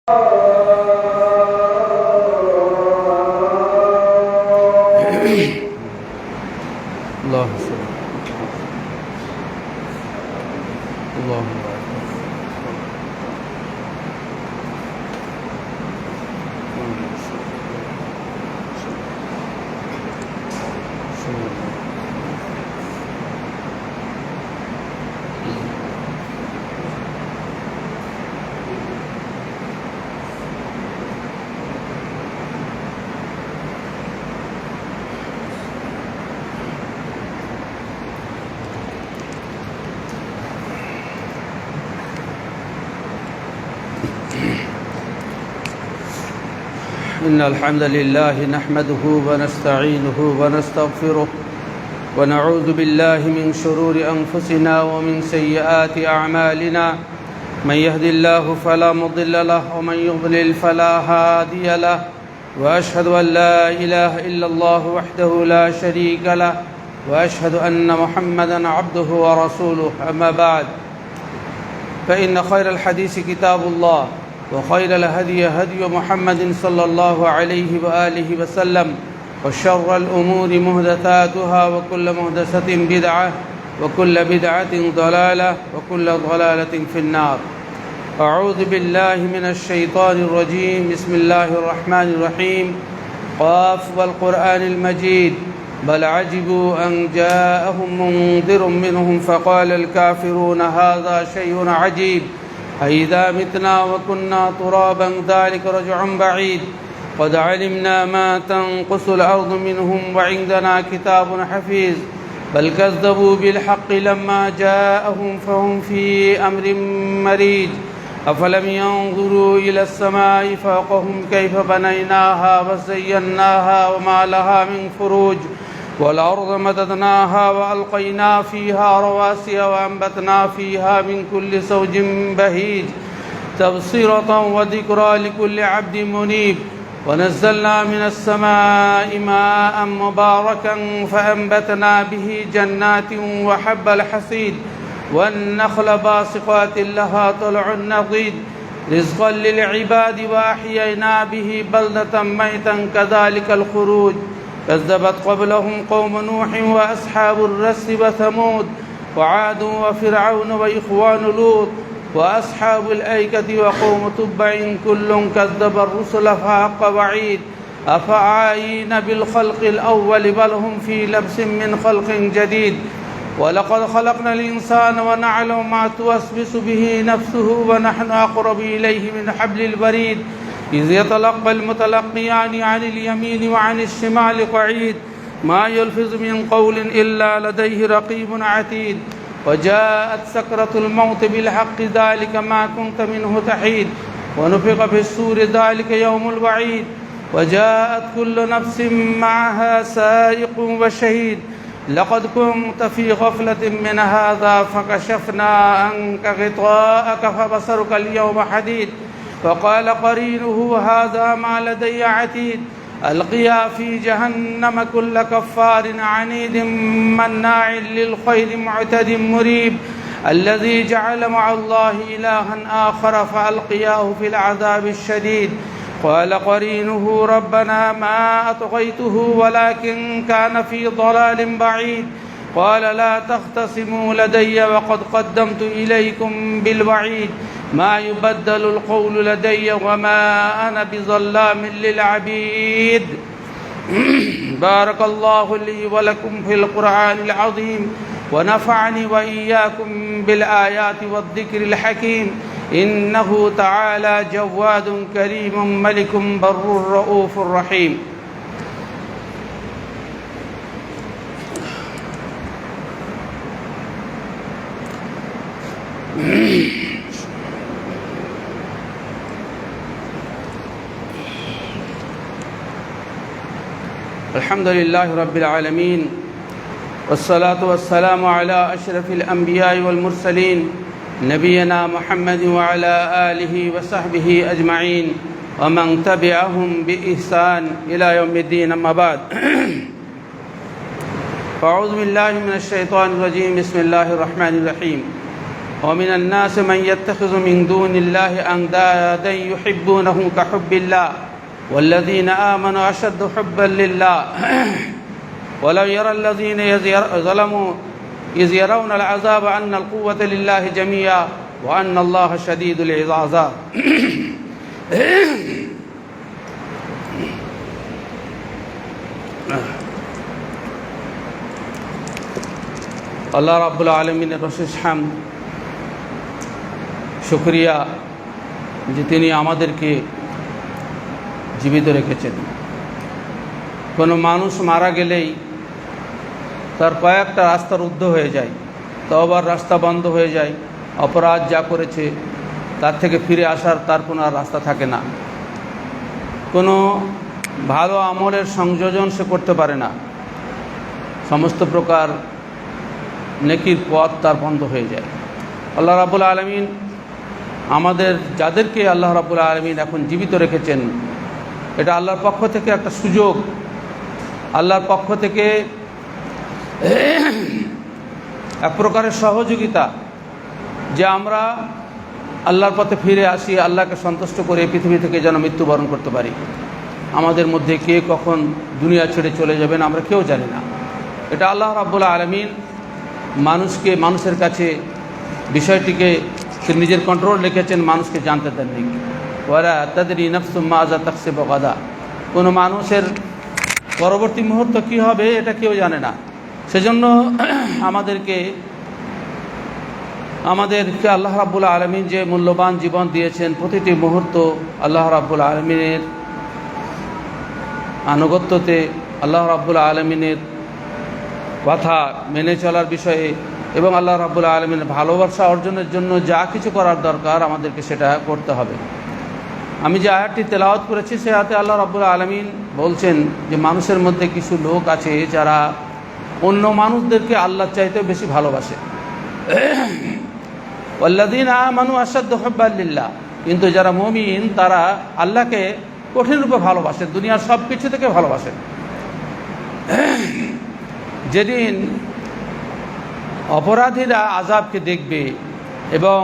الله الله إن الحمد لله نحمده ونستعينه ونستغفره ونعوذ بالله من شرور أنفسنا ومن سيئات أعمالنا من يهد الله فلا مضل له ومن يضلل فلا هادي له وأشهد أن لا إله إلا الله وحده لا شريك له وأشهد أن محمدا عبده ورسوله أما بعد فإن خير الحديث كتاب الله وخير الهدي هدي محمد صلى الله عليه وآله وسلم وشر الأمور محدثاتها وكل محدثة بدعة وكل بدعة ضلالة وكل ضلالة في النار. أعوذ بالله من الشيطان الرجيم. بسم الله الرحمن الرحيم. قاف والقرآن المجيد بل عجبوا أن جاءهم منذر منهم فقال الكافرون هذا شيء عجيب أإذا متنا وكنا ترابا ذلك رجع بعيد قد علمنا ما تنقص الأرض منهم وعندنا كتاب حفيظ بل كذبوا بالحق لما جاءهم فهم في أمر مريج أفلم ينظروا إلى السماء فوقهم كيف بنيناها وزيناها وما لها من فروج والأرض مددناها وألقينا فيها رواسي وأنبتنا فيها من كل زوج بهيج تبصرة وذكرى لكل عبد منيب ونزلنا من السماء ماء مباركا فأنبتنا به جنات وحب الحصيد والنخل باسقات لها طلع نضيد رزقا للعباد وأحيينا به بلدة ميتا كذلك الخروج كذبت قبلهم قوم نوح وأصحاب الرس وثمود وعاد وفرعون وإخوان لوط وأصحاب الأيكة وقوم تبع كل كذب الرسل فحق وعيد أفعايين بالخلق الأول بل هم في لبس من خلق جديد ولقد خلقنا الإنسان ونعلم ما توسوس به نفسه ونحن أقرب إليه من حبل الوريد إذ يتلقى المتلقيان عن اليمين وعن الشمال قعيد ما يلفظ من قول إلا لديه رقيب عتيد وجاءت سكرة الموت بالحق ذلك ما كنت منه تحيد ونفخ في الصور ذلك يوم الوعيد وجاءت كل نفس معها سائق وشهيد لقد كنت في غفلة من هذا فكشفنا عنك غطاءك فبصرك اليوم حديد فقال قرينه هذا ما لدي عتيد ألقيا في جهنم كل كفار عنيد مناع للخير معتد مريب الذي جعل مع الله إلها آخر فألقياه في العذاب الشديد قال قرينه ربنا ما أطغيته ولكن كان في ضلال بعيد قال لا تختصموا لدي وقد قدمت إليكم بالوعيد ما يبدل القول لدي وما أنا بظلام للعبيد. بارك الله لي ولكم في القرآن العظيم ونفعني وإياكم بالآيات والذكر الحكيم إنه تعالى جواد كريم ملك بر رؤوف رحيم. الحمد لله رب العالمين والصلاة والسلام على أشرف الأنبياء والمرسلين نبينا محمد وعلى آله وصحبه أجمعين ومن تبعهم بإحسان إلى يوم الدين أما بعد فأعوذ بالله من الشيطان الرجيم. بسم الله الرحمن الرحيم. ومن الناس من يتخذ من دون الله أندادا يحبونهم كحب الله والذين آمنوا أشد حبا لله ولو يرى الذين ظلموا إذ يرون العذاب أن القوة لله جميعا وأن الله شديد العذاب আল্লাহ রাব্বুল আলামিনের অশেষ হামদ, শুকরিয়া যে তিনি আমাদেরকে জীবিত রেখেছেন। কোনো মানুষ মারা গেলেই তার কয়েকটা রাস্তা রুদ্ধ হয়ে যায়, তওবার রাস্তা বন্ধ হয়ে যায়, অপরাধ যা করেছে তার থেকে ফিরে আসার তার কোনো আর রাস্তা থাকে না, কোনো ভালো আমলের সংযোজন সে করতে পারে না, সমস্ত প্রকার নেকির পথ তার বন্ধ হয়ে যায়। আল্লাহ রাব্বুল আলামিন আমাদের যাদেরকে আল্লাহ রাব্বুল আলামিন এখন জীবিত রেখেছেন, এটা আল্লাহর পক্ষ থেকে একটা সুযোগ, আল্লাহর পক্ষ থেকে এক প্রকারের সহযোগিতা যে আমরা আল্লাহর পথে ফিরে আসি, আল্লাহকে সন্তুষ্ট করে পৃথিবী থেকে যেন মৃত্যুবরণ করতে পারি। আমাদের মধ্যে কে কখন দুনিয়া ছেড়ে চলে যাবেন আমরা কেউ জানি না। এটা আল্লাহ রাব্বুল আলামিন মানুষের কাছে বিষয়টিকে নিজের কন্ট্রোল রেখেছেন, মানুষকে জানতে দেননি। ওয়ালা তাদরি নাফসুম মাযা তাকসিবু গাদা, কোনো মানুষের পরবর্তী মুহূর্ত কী হবে এটা কেউ জানে না। সেজন্য আমাদেরকে আল্লাহ রাব্বুল আলামিন যে মূল্যবান জীবন দিয়েছেন, প্রতিটি মুহূর্ত আল্লাহ রাব্বুল আলামিনের আনুগত্যতে, আল্লাহ রাব্বুল আলামিনের কথা মেনে চলার বিষয়ে এবং আল্লাহ রাব্বুল আলামিনের ভালোবাসা অর্জনের জন্য যা কিছু করার দরকার আমাদেরকে সেটা করতে হবে। আমি যে আয়াতটি তেলাওয়াত করেছি সে আয়াতে আল্লাহ রাব্বুল আলামিন বলছেন যে মানুষের মধ্যে কিছু লোক আছে যারা অন্য মানুষদেরকে আল্লাহর চাইতে বেশি ভালোবাসে। ওয়াল্লাযীনা আমানু আশাদ্দু হুব্বান লিল্লাহ, কিন্তু যারা মুমিন তারা আল্লাহকে কঠিন রূপে ভালোবাসে, দুনিয়ার সব কিছু থেকে ভালোবাসে। যেদিন অপরাধীরা আযাবকে দেখবে এবং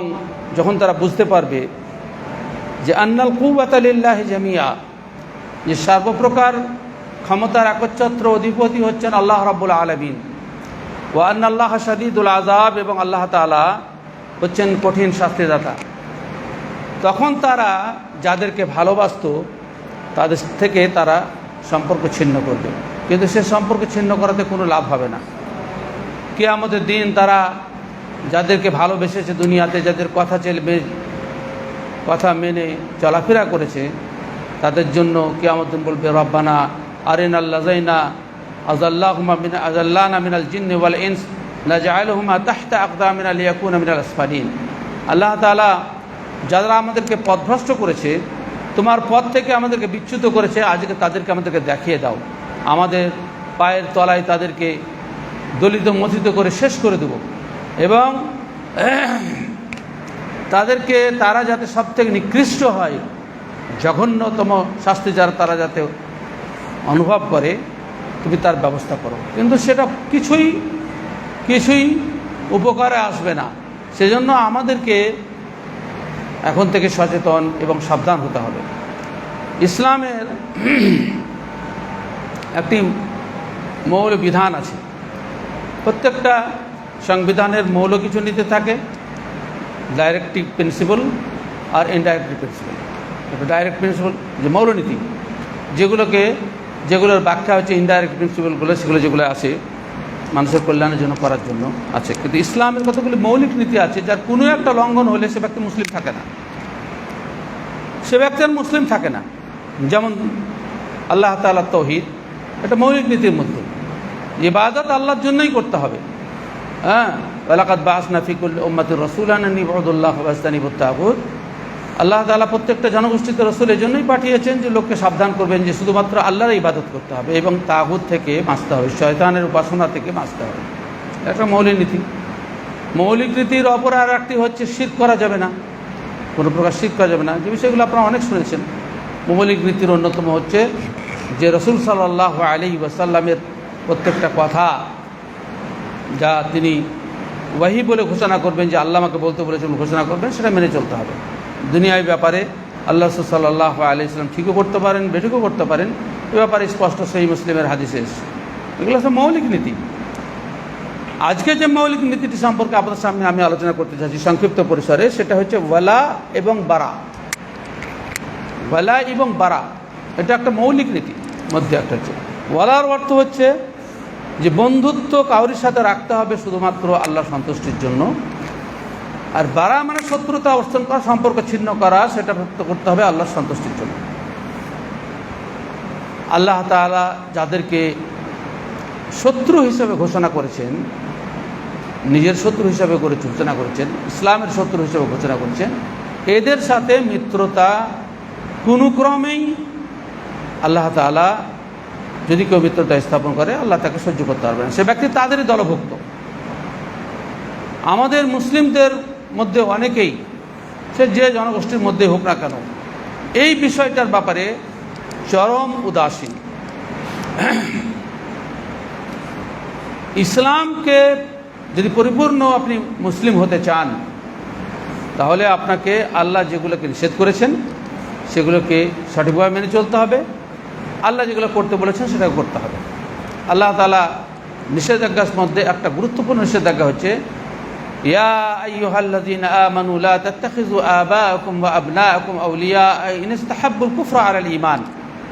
যখন তারা বুঝতে পারবে যে আন্নাল কুওয়াতা লিল্লাহি জামিয়া, যে সর্বপ্রকার ক্ষমতার একচ্ছত্র অধিপতি হচ্ছেন আল্লাহ রাব্বুল আলামিন, ওয়া আন্নাল্লাহা শাদীদুল আযাব, এবং আল্লাহ তাআলা হচ্ছেন কঠিন শাস্তিদাতা, তখন তারা যাদেরকে ভালোবাসত তাদের থেকে তারা সম্পর্ক ছিন্ন করবে। কিন্তু সে সম্পর্ক ছিন্ন করাতে কোনো লাভ হবে না। কিয়ামতের দিন তারা যাদেরকে ভালোবেসেছে দুনিয়াতে, যাদের কথা মেনে চলাফেরা করেছে, তাদের জন্য কিয়ামত দিন বলবে রব্বানা আরিনাল লাযাইনা আযাল্লানা মিনাল জিন্নি ওয়াল ইনস নাজআলহুমা তাহতা আকদামিনা লিয়াকুনা মিনাল আসফালিন। আল্লাহ তাআলা যারা আমাদেরকে পথভ্রষ্ট করেছে, তোমার পথ থেকে আমাদেরকে বিচ্যুত করেছে, আজকে তাদেরকে আমাদেরকে দেখিয়ে দাও, আমাদের পায়ের তলায় তাদেরকে দলিত মথিত করে শেষ করে দেব, এবং তারা যাতে সব থেকে নিকৃষ্ট হয়, জঘন্যতম শাস্তি যারা তারা যাতে অনুভব করে, তুমি তার ব্যবস্থা করো। কিন্তু সেটা কিছুই উপকারে আসবে না। সেজন্য আমাদেরকে এখন থেকে সচেতন এবং সাবধান হতে হবে। ইসলামের একটি মৌল বিধান আছে, প্রত্যেকটা সংবিধানের মৌল কিছু নীতি থাকে, ডাইরেক্টিভ প্রিন্সিপাল আর ইনডাইরেক্টিভ প্রিন্সিপাল। ডাইরেক্ট প্রিন্সিপাল যে মৌলনীতি, যেগুলোর ব্যাখ্যা হচ্ছে ইনডাইরেক্ট প্রিন্সিপালগুলো, সেগুলো যেগুলো আছে মানুষের কল্যাণের জন্য করার জন্য আছে। কিন্তু ইসলামের কতগুলি মৌলিক নীতি আছে যার কোনো একটা লঙ্ঘন হলে সে ব্যক্তি মুসলিম থাকে না, সে ব্যক্তি আর মুসলিম থাকে না। যেমন আল্লাহ তাআলার তাওহীদ, এটা মৌলিক নীতির মধ্যে, ইবাদত আল্লাহর জন্যই করতে হবে। ওয়ালাকাদ বাআসনা ফি কুল্লি উম্মাতির রাসূলান আন ইবুদুল্লাহ ওয়াজতানিবুত তাগুত। আল্লাহ তাআলা প্রত্যেকটা জনগোষ্ঠীতে রাসূল এই জন্যই পাঠিয়েছেন যে লোককে সাবধান করবেন যে শুধুমাত্র আল্লাহর ইবাদত করতে হবে এবং তাগুত থেকে বাঁচতে হবে, শয়তানের উপাসনা থেকে বাঁচতে হবে। একটা মৌলিক নীতি। মৌলিক নীতির অপর আর একটি হচ্ছে শিরক করা যাবে না, কোনো প্রকার শিরক করা যাবে না, যে বিষয়গুলো আপনারা অনেক শুনেছেন। মৌলিক নীতির অন্যতম হচ্ছে যে রাসূল সাল্লাল্লাহু আলাইহি ওয়াসাল্লামের প্রত্যেকটা কথা যা তিনি ওয়াহি বলে ঘোষণা করবেন, যে আল্লাহ আমাকে বলতে বলেছেন ঘোষণা করবেন, সেটা মেনে চলতে হবে। দুনিয়ার ব্যাপারে আল্লাহ রাসূল সাল্লাল্লাহু আলাইহি ওয়াসাল্লাম ঠিকও করতে পারেন, বেঠিকও করতে পারেন, এ ব্যাপারে স্পষ্ট সহিহ মুসলিমের হাদিসে এসেছে। এগুলো হচ্ছে মৌলিক নীতি। আজকে যে মৌলিক নীতিটি সম্পর্কে আপনাদের সামনে আমি আলোচনা করতে চাচ্ছি সংক্ষিপ্ত পরিসরে, সেটা হচ্ছে ওয়ালা এবং বারা। ওয়ালা এবং বারা এটা একটা মৌলিক নীতি মধ্যে একটা হচ্ছে। ওয়ালার অর্থ হচ্ছে যে বন্ধুত্ব কাউরির সাথে রাখতে হবে শুধুমাত্র আল্লাহ সন্তুষ্টির জন্য, আর বারা মানে শত্রুতা অবস্থান করা, সম্পর্ক ছিন্ন করা, সেটা করতে হবে আল্লাহর সন্তুষ্টির জন্য। আল্লাহ তাআলা যাদেরকে শত্রু হিসেবে ঘোষণা করেছেন, নিজের শত্রু হিসেবে ঘোষণা করেছেন, ইসলামের শত্রু হিসেবে ঘোষণা করেছেন, এদের সাথে মিত্রতা কোনো ক্রমেই আল্লাহ তাআলা যদি কেউ মিত্রতা স্থাপন করে, আল্লাহ তাকে সহ্য করতে পারবে না, সে ব্যক্তি তাদেরই দলভুক্ত। আমাদের মুসলিমদের মধ্যে অনেকেই, সে যে জনগোষ্ঠীর মধ্যে হোক না কেন, এই বিষয়টার ব্যাপারে চরম উদাসীন। ইসলামকে যদি পরিপূর্ণ আপনি মুসলিম হতে চান, তাহলে আপনাকে আল্লাহ যেগুলোকে নিষেধ করেছেন সেগুলোকে সঠিকভাবে মেনে চলতে হবে, আল্লাহ যেগুলো করতে বলেছেন সেটা করতে হবে। আল্লাহ তাআলা নিষেধাজ্ঞার মধ্যে একটা গুরুত্বপূর্ণ নিষেধাজ্ঞা হচ্ছে ইয়া আইয়ুহাল্লাযীনা আমানু লা তাত্তাখিযু আবাআকুম ওয়া আবনাআকুম আউলিয়া ইন ইসতাহাব্বুল কুফরা আলাল ঈমান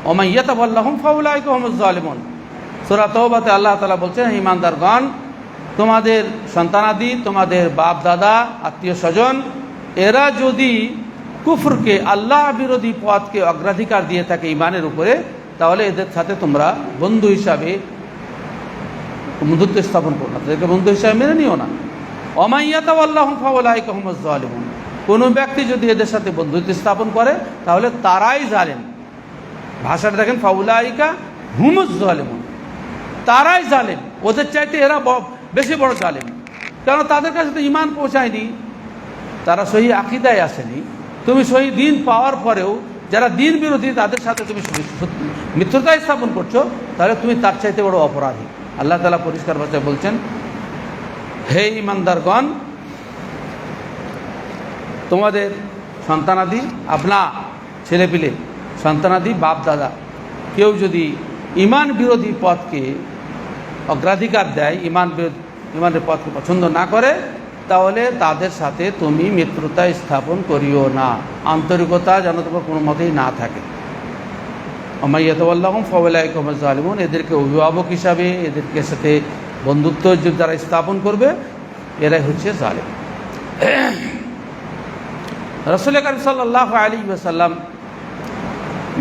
ওয়া মান ইয়াতাওয়াল্লাহুম ফাউলাইকা হুমুজ জালিমুন। সূরা তাওবাতে আল্লাহ তাআলা বলছেন, ঈমানদারগণ, তোমাদের সন্তানাদি, তোমাদের বাপ দাদা, আত্মীয় স্বজন, এরা যদি কুফরকে, আল্লাহ বিরোধী পথকে অগ্রাধিকার দিয়ে থাকে ঈমানের উপরে, তাহলে এদের সাথে তোমরা বন্ধু হিসাবে বন্ধুত্ব স্থাপন করো না, তাদেরকে বন্ধু হিসাবে মেনে নিও না। ওয়া মান ইয়াতাওয়াল্লাহুম ফাউলাইকা হুমুজ জালিমুন। কোনো ব্যক্তি যদি এদের সাথে বন্ধুত্ব স্থাপন করে তাহলে তারাই জালেম। ভাষাটা দেখেন, ফাউলাইকা হুমুজ জালিমুন, তারাই জালেম, ওদের চাইতে এরা বেশি বড় জালেম। কারণ তাদের কাছে তো ঈমান পৌঁছায়নি, তারা সহি আকীদায় আসেনি। তুমি সহি দিন পাওয়ার পরেও যারা দিন বিরোধী তাদের সাথে তুমি মিত্রতা স্থাপন করছো, তাহলে তুমি তার চাইতে বড় অপরাধী। আল্লাহ তাআলা পরিষ্কার ভাষায় বলছেন, হে ঈমানদারগণ, তোমাদের সন্তানাদি, আপনা ছেলেপিলে, সন্তানাদি, বাপ দাদা, কেউ যদি ঈমান বিরোধী পথকে অগ্রাধিকার দেয়, ঈমানের পথকে পছন্দ না করে, তাহলে তাদের সাথে তুমি মিত্রতা স্থাপন করিও না, আন্তরিকতা যেন তোমার কোনো মতেই না থাকে। ওয়া মান ইয়াতাওয়াল্লাহুম ফাউলাইকা হুমুজ জালিমুন। এদেরকে অভিভাবক হিসাবে, এদেরকে সাথে বন্ধুত্ব যারা স্থাপন করবে, এরাই হচ্ছে জালিম। রাসূল কারীম সাল্লাল্লাহু আলাইহি ওয়াসাল্লাম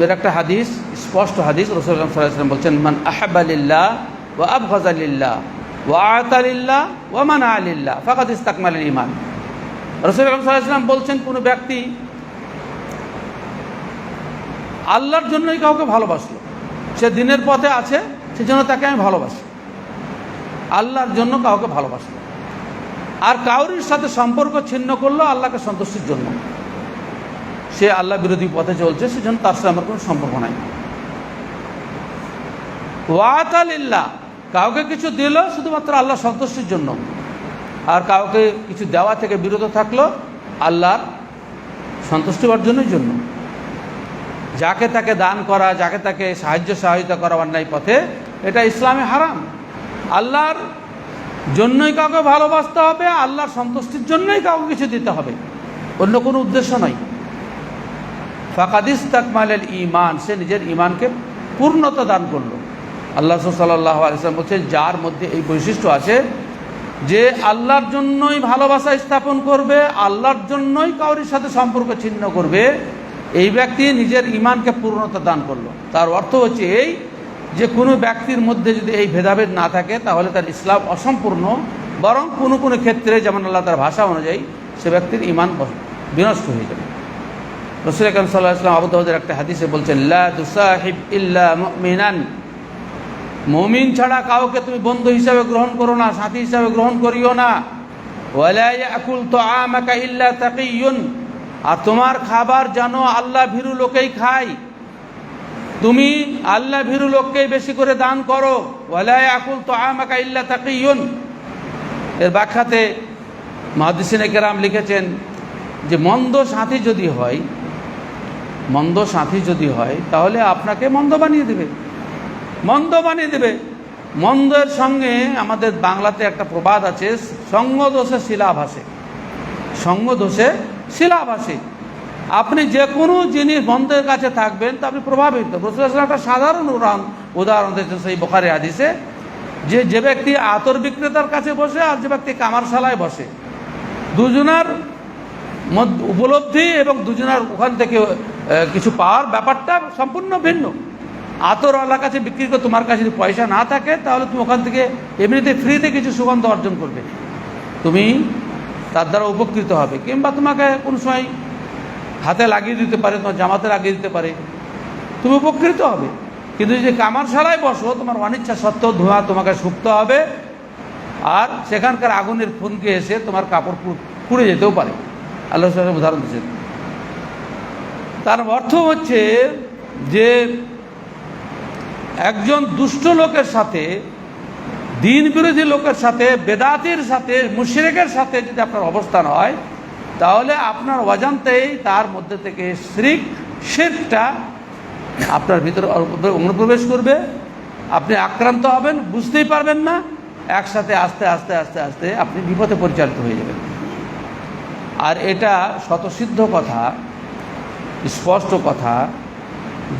এর একটা হাদিস, স্পষ্ট হাদিস, রাসূল সাল্লাল্লাহু আলাইহি ওয়াসাল্লাম বলছেন, মান আহাব্বা লিল্লাহ ওয়া আবগাযা লিল্লাহ ওয়া আতা লিল্লাহ ওয়া মানা লিল্লাহ ফাকাদ ইসতাকমালাল ঈমান। রাসূল সাল্লাল্লাহু আলাইহি ওয়াসাল্লাম বলছেন, কোনো ব্যক্তি আল্লাহর জন্যই কাউকে ভালোবাসলো, সে দিনের পথে আছে, সেজন্য তাকে আমি ভালোবাসি, আল্লাহর জন্য কাউকে ভালোবাসলো, আর কাউরির সাথে সম্পর্ক ছিন্ন করলো আল্লাহকে সন্তুষ্টির জন্য, সে আল্লাহ বিরোধী পথে চলছে, সেজন্য তার সাথে আমার কোনো সম্পর্ক নাই। ওয়া আতা লিল্লাহ, কাউকে কিছু দিল শুধুমাত্র আল্লাহ সন্তুষ্টির জন্য, আর কাউকে কিছু দেওয়া থেকে বিরত থাকলো আল্লাহর সন্তুষ্টি অর্জনের জন্য। যাকে তাকে দান করা, যাকে তাকে সহায়তা করা অন্যায় পথে, এটা ইসলামে হারাম। আল্লাহর জন্যই কাউকে ভালোবাসতে হবে, আল্লাহর সন্তুষ্টির জন্যই কাউকে কিছু দিতে হবে, অন্য কোনো উদ্দেশ্য নয়। ফাকাদ ইসতাকমালাল ঈমান, সে নিজের ঈমানকে পূর্ণতা দান করলো। আল্লাহ সাল্লাল্লাহু আলাইহি ওয়াসাল্লাম বলছেন, যার মধ্যে এই বৈশিষ্ট্য আছে যে আল্লাহর জন্যই ভালোবাসা স্থাপন করবে, আল্লাহর জন্যই কাউরির সাথে সম্পর্ক ছিন্ন করবে, এই ব্যক্তি নিজের ঈমানকে পূর্ণতা দান করলো। তার অর্থ হচ্ছে এই যে কোনো ব্যক্তির মধ্যে যদি এই ভেদাভেদ না থাকে, তাহলে তার ইসলাম অসম্পূর্ণ, বরং কোনো কোনো ক্ষেত্রে, যেমন আল্লাহ তার ভাষা অনুযায়ী, সে ব্যক্তির ঈমান বিনষ্ট হয়ে যাবে। রাসূল আকরাম সাল্লাল্লাহু আলাইহি ওয়াসাল্লাম আবু দাউদের একটা হাদিসে বলছেন, লা তুসাহিব ইল্লা মুমিনান, মুমিন ছাড়া কাউকে তুমি বন্ধু হিসাবে গ্রহণ করো না, সাথী হিসাবে গ্রহণ করিও না। ওয়ালা ইয়াকুল তুআমাকা ইল্লা তাকিয়ুন, আর তোমার খাবার যেন আল্লাহ ভীরু লোকেই খায়, তুমি আল্লাহ ভীরু লোককেই বেশি করে দান করো। ওয়ালা ইয়াকুল তুআমাকা ইল্লা তাকিয়ুন, এর ব্যাখ্যাতে মুহাদ্দিসিনে কেরাম লিখেছেন যে মন্দ সাথী যদি হয় তাহলে আপনাকে মন্দ বানিয়ে দেবে। মন্দের সঙ্গে আমাদের বাংলাতে একটা প্রবাদ আছে, সঙ্গ দোষে শিলা ভাসে। আপনি যে কোনো জিনিস মন্দের কাছে থাকবেন তো আপনি প্রভাবিত। রাসূলুল্লাহ সাল্লাল্লাহু আলাইহি ওয়াসাল্লাম একটা সাধারণ উদাহরণ দিয়েছেন সেই বুখারী হাদিসে, যে ব্যক্তি আতর বিক্রেতার কাছে বসে আর যে ব্যক্তি কামারশালায় বসে, দুজনার উপলব্ধি এবং দুজনার ওখান থেকে কিছু পাওয়ার ব্যাপারটা সম্পূর্ণ ভিন্ন। আতরওয়ালার কাছে বিক্রি করে তোমার কাছে যদি পয়সা না থাকে তাহলে তুমি ওখান থেকে এমনিতে ফ্রিতে কিছু সুগন্ধ অর্জন করবে, তুমি তার দ্বারা উপকৃত হবে, কিংবা তোমাকে কোনো সময় হাতে লাগিয়ে দিতে পারে, তোমার জামাতে লাগিয়ে দিতে পারে, তুমি উপকৃত হবে। কিন্তু যদি কামারশালায় বসো তোমার অনিচ্ছা সত্ত্বেও ধোঁয়া তোমাকে শুকতে হবে, আর সেখানকার আগুনের ফুনকে এসে তোমার কাপড় পুড়ে যেতেও পারে। আল্লাহ সাল্লাল্লাহু উদাহরণ দিচ্ছেন। তার অর্থ হচ্ছে যে একজন দুষ্ট লোকের সাথে, দিন বিরোধী লোকের সাথে, বেদাতির সাথে, মুশরিকের সাথে যদি আপনার অবস্থান হয় তাহলে আপনার অজান্তেই তার মধ্যে থেকে শিরকটা আপনার ভিতরে অনুপ্রবেশ করবে, আপনি আক্রান্ত হবেন, বুঝতেই পারবেন না, একসাথে আস্তে আস্তে আস্তে আস্তে আপনি বিপদে পরিচালিত হয়ে যাবেন। আর এটা স্বতঃসিদ্ধ কথা, স্পষ্ট কথা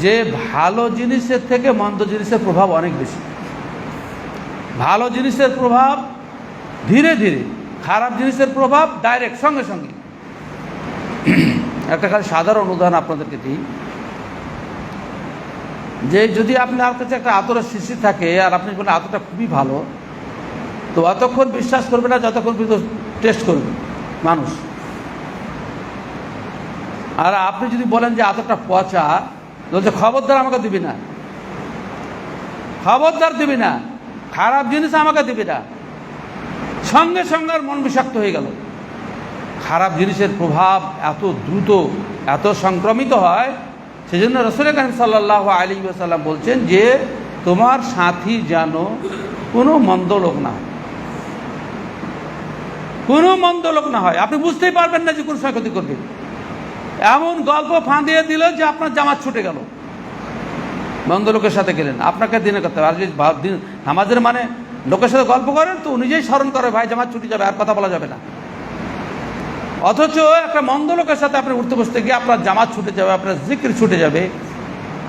যে ভালো জিনিসের থেকে মন্দ জিনিসের প্রভাব অনেক বেশি। ভালো জিনিসের প্রভাব ধীরে ধীরে, খারাপ জিনিসের প্রভাব ডাইরেক্ট, সঙ্গে সঙ্গে। একটা খালি সাধারণ উদাহরণ আপনাদেরকে দিই, যে যদি আপনার কাছে একটা আতরের শিশি থাকে আর আপনি বলেন আতরটা খুবই ভালো, তো অতক্ষণ বিশ্বাস করবে না যতক্ষণ পর্যন্ত টেস্ট করবে মানুষ। আর আপনি যদি বলেন যে আতরটা পচা, বলছে খবরদার আমাকে দিবি না, খারাপ জিনিস আমাকে দিবি না, সঙ্গে সঙ্গে মন বিষাক্ত হয়ে গেল। খারাপ জিনিসের প্রভাব এত দ্রুত, এত সংক্রমিত হয়, সেজন্য রাসূল কারীম সাল্লাল্লাহু আলাইহি ওয়াসাল্লাম বলছেন যে তোমার সাথী যেন কোনো মন্দ লোক না হয়, আপনি বুঝতেই পারবেন না যে কোন সময় ক্ষতি করবে। এমন গল্প ফাঁদিয়ে দিল যে আপনার জামাত ছুটে গেল, মন্দ লোকের সাথে গেলেন, আপনাকে দিনে করতে হবে। আর যদি নামাজের মানে লোকের সাথে গল্প করেন তো নিজেই স্মরণ করে ভাই জামাত ছুটে যাবে, আর কথা বলা যাবে না। অথচ একটা মন্দ লোকের সাথে আপনি উঠতে বসতে গিয়ে আপনার জামাত ছুটে যাবে, আপনার জিকির ছুটে যাবে,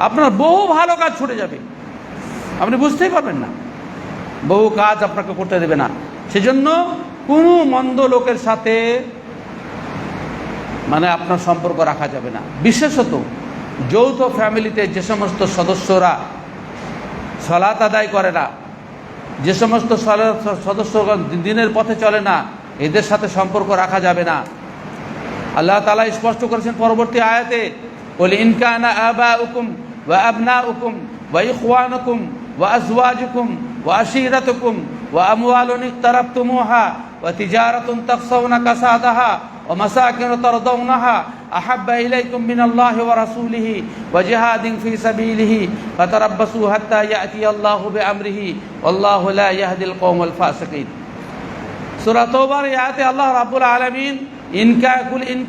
আপনার বহু ভালো কাজ ছুটে যাবে, আপনি বুঝতেই পারবেন না, বহু কাজ আপনাকে করতে দেবে না। সেজন্য কোনো মন্দ লোকের সাথে মানে আপনার সম্পর্ক রাখা যাবে না। বিশেষত যৌথ ফ্যামিলিতে যে সমস্ত সদস্যরা সালাত আদায় করে না, যে সমস্ত সদস্যগণ দিনের পথে চলে না, এদের সাথে সম্পর্ক রাখা যাবে না। আল্লাহ তাআলা স্পষ্ট করেছেন পরবর্তী আয়াতে, বলে ইন কানা আবাউকুম ওয়া আবনাউকুম ওয়া ইখওয়ানুকুম ওয়া আজওয়াজুকুম ওয়া আশীরাতুকুম ওয়া আমওয়ালুন ইকতারাবতুমুহা ওয়া তিজারাতুন তাখশাউনা কাসাদাহা ওয়া মাসাকিন তারদাউনাহা আহাব্বা ইলাইকুম মিনাল্লাহি ওয়া রাসূলিহি ওয়া জিহাদিন ফি সাবিলিহি ফাতারাব্বাসু হাত্তা ইয়াতিয়াল্লাহু বিআমরিহি ওয়াল্লাহু লা ইয়াহদিল কওমাল ফাসিকিন। সূরা তাওবার আয়াতে আল্লাহ রাব্বুল আলামিন ইন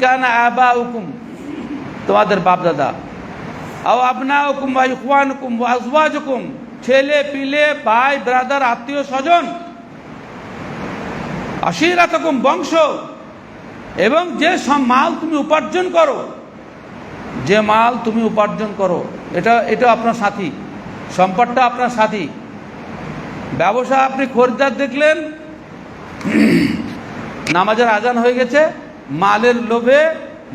কানা আবাউকুম, তোমাদের বাপ দাদা, আও আবনাউকুম ওয়া ইখওয়ানুকুম ওয়া আজওয়াজুকুম, ছেলে পিলে, ভাই ব্রাদার, আত্মীয় স্বজন, আশীরাতুকুম, বংশ, এবং যে মাল তুমি উপার্জন করো, এটা আপনার সাথী, সম্পদটা আপনার সাথী। ব্যবসা, আপনি খরিদ্দার দেখলেন, নামাজের আজান হয়ে গেছে, মালের লোভে,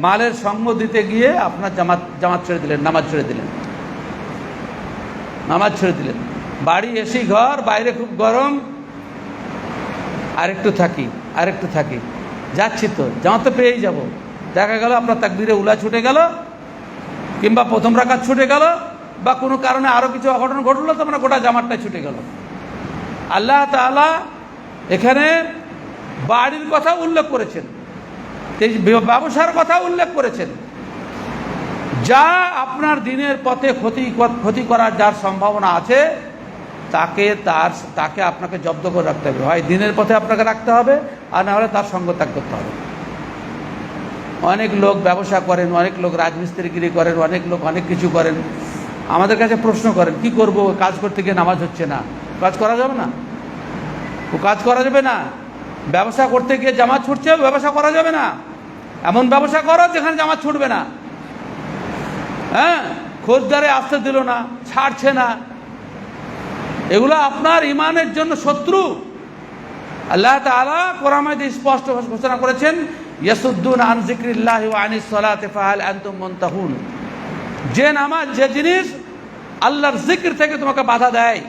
মালের সঙ্গ দিতে গিয়ে আপনার জামাত ছেড়ে দিলেন, নামাজ ছেড়ে দিলেন। বাড়ি এসি ঘর, বাইরে খুব গরম, আরেকটু থাকি, যাচ্ছি তো, জামাত তো পেয়েই যাব। দেখা গেল আপনার তাকবীরে উলা ছুটে গেল, কিংবা প্রথম রাকাত ছুটে গেল, বা কোনো কারণে আরো কিছু অঘটন ঘটলো, তো মানে গোটা জামাতটাই ছুটে গেল। আল্লাহ তাআলা এখানে বাড়ির কথা উল্লেখ করেছেন, ব্যবসার কথা উল্লেখ করেছেন। যা আপনার দিনের পথে ক্ষতি করার যার সম্ভাবনা আছে তাকে আপনাকে জব্দ করে রাখতে হবে। হয় দিনের পথে আপনাকে রাখতে হবে, আর না হলে তার সঙ্গ ত্যাগ করতে হবে। অনেক লোক ব্যবসা করেন, অনেক লোক রাজমিস্ত্রিগিরি করেন, অনেক লোক অনেক কিছু করেন। আমাদের কাছে প্রশ্ন করেন, কি করব, কাজ করতে গিয়ে নামাজ হচ্ছে না। কাজ করা যাবে না? ও কাজ করা যাবে না। ব্যবসা করতে গিয়ে জামাত ছুটছে, ব্যবসা করা যাবে না। এমন ব্যবসা করো যেখানে জামাত ছুটবে না। হ্যাঁ, খোঁজদারে আসতে দিল না, ছাড়ছে না, এগুলো আপনার ইমানের জন্য শত্রু। আল্লাহ তাআলা কোরআনে স্পষ্ট ঘোষণা করেছেন, ইয়াসুদ্দুনা আন যিকরিল্লাহি ওয়া আনিস সালাতি ফাহাল আনতুম মুনতাহুন। যে নামাজ, যে জিনিস আল্লাহর জিকির থেকে তোমাকে বাধা দেয়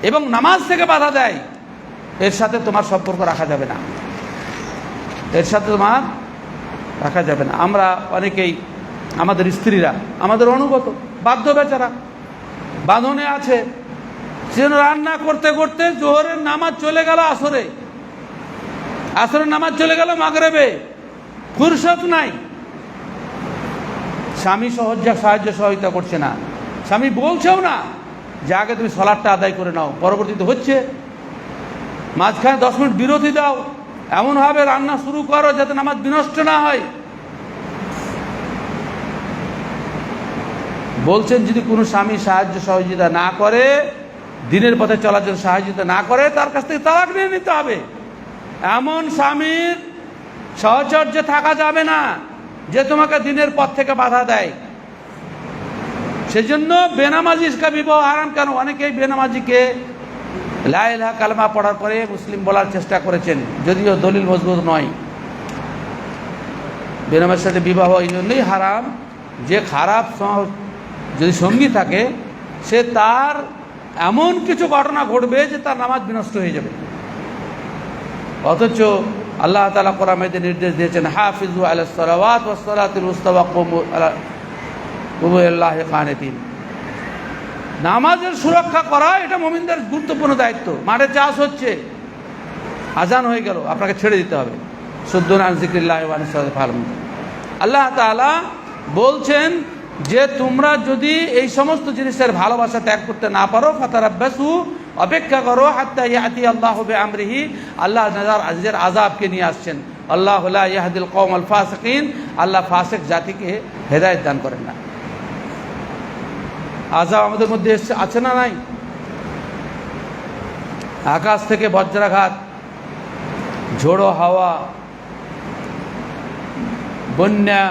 এবং নামাজ থেকে বাধা দেয়, এর সাথে তোমার সম্পর্ক রাখা যাবে না, এর সাথে তোমার রাখা যাবে না। আমরা অনেকেই, আমাদের স্ত্রীরা আমাদের অনুগত, বাধ্য বেচারা, বাঁধনে আছে, যেন রান্না করতে করতে জোহরের নামাজ চলে গেল, আসরের নামাজ চলে গেল মাগরিবে, ফুরসত নাই। স্বামী সাহায্য সহযোগিতা করছে না, স্বামী বলছেও না যে আগে তুমি সালাতটা আদায় করে নাও, পরবর্তীতে হচ্ছে। মাঝখানে 10 মিনিট বিরতি দাও, এমনভাবে রান্না শুরু করো যাতে নামাজ বিনষ্ট না হয়। বলছেন যদি কোনো স্বামী সাহায্য সহযোগিতা না করে, দিনের পথে চলার জন্য সাহায্য না করে, তার কাছ থেকে তালাক নিয়ে নিতে হবে। এমন স্বামীর সহচর্যে থাকা যাবে না যে তোমাকে দিনের পথ থেকে বাধা দেয়। সেজন্য বেনামাজি কা বিবাহ হারাম। কেন? অনেকেই বেনামাজিকে লা ইলাহা কালেমা পড়ার পরে মুসলিম বলার চেষ্টা করেছেন, যদিও দলিল মজবুত নয়। বেনামাজির সাথে বিবাহ এই জন্যই হারাম যে খারাপ যদি সঙ্গী থাকে, সে তার এমন কিছু ঘটনা ঘটবে যে তার নামাজ বিনষ্ট হয়ে যাবে। অথচ আল্লাহ তাআলা কোরআনে নির্দেশ দিয়েছেন, হাফিজু আলাস সালাওয়াত ওয়াস সালাতিল উস্তা ওয়া কুমু লিল্লাহি কানিতিন। নামাজের সুরক্ষা করা এটা মুমিনদের গুরুত্বপূর্ণ দায়িত্ব। মাঠে চাষ হচ্ছে, আজান হয়ে গেল, আপনাকে ছেড়ে দিতে হবে। সুদ্দুন আন যিকরিল্লাহি ওয়া আনিস সালাতি ফাহাল। আল্লাহ তাআলা বলছেন যে তোমরা যদি এই সমস্ত জিনিসের ভালোবাসা ত্যাগ করতে না পারো, ফাতারাব্বাসু, অপেক্ষা করো, হাত্তা ইয়াতি আল্লাহু বিআমরিহি, আল্লাহ নিজের আযাবকে নিয়ে আসছেন। আল্লাহু লা ইয়াহদিল কওমাল ফাসিকিন, আল্লাহ ফাসিক জাতিকে হেদায়েত দান করেন না। আযাব আমাদের মধ্যে আছে না নাই? আকাশ থেকে বজ্রাঘাত, ঝোড়ো হাওয়া, বন্যা,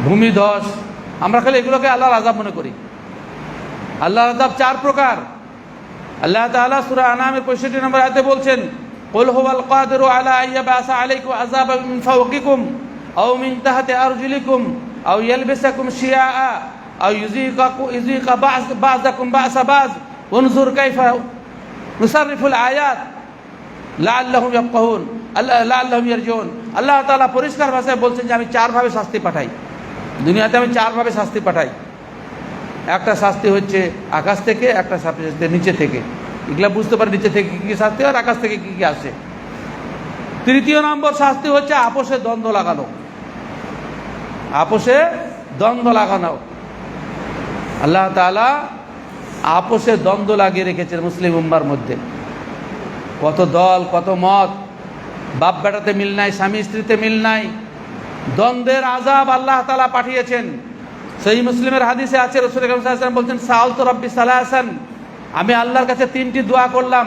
ভূমিধস, আমরা খালি এগুলোকে আল্লাহর আযাব মনে করি। আল্লাহর আযাব 4 প্রকার। আল্লাহ তাআলা সূরা আনামের 65 নম্বর আয়াতে বলছেন, কুল হুয়াল কাদিরু আলা আইয়াবাসা আলাইকুম আযাবাম মিন ফাওকিকুম আও মিন তাহতি আরজুলিকুম আও ইয়ালবিসাকুম শিয়াআ আও ইউযীকা বা'যাকুম বা'সা বা'য উনজুর কাইফা নুসাররিফুল আয়াত লাআল্লাহুম ইয়াফকাহুন লাআল্লাহুম ইয়ারজিউন। আল্লাহ তাআলা পরিষ্কার ভাষায় বলছেন যে আমি 4 ভাবে শাস্তি পাঠাই। দুনিয়াতে আমি 4 ভাবে শাস্তি পাঠাই। একটা শাস্তি হচ্ছে আকাশ থেকে, একটা শাস্তি নিচে থেকে। এগুলা বুঝতে পারে নিচে থেকে কি শাস্তি আর আকাশ থেকে কি আসে। তৃতীয় নম্বর শাস্তি হচ্ছে আপোষে দ্বন্দ্ব লাগানো। আপোষে দ্বন্দ্ব লাগানো। আল্লাহ তাআলা আপোষে দ্বন্দ্ব লাগিয়ে রেখেছেন মুসলিম উম্মার মধ্যে। কত দল, কত মত, বাপ বেটাতে মিল নাই, স্বামী স্ত্রীতে মিল নাই, দ্বন্দ্বের আযাব আল্লাহ তাআলা পাঠিয়েছেন। সহিহ মুসলিমের হাদিসে আছে, রাসূল সাল্লাল্লাহু আলাইহি ওয়াসাল্লাম বলছেন, সাআলতু রাব্বি সালাসান, আমি আল্লাহর কাছে 3টি দোয়া করলাম,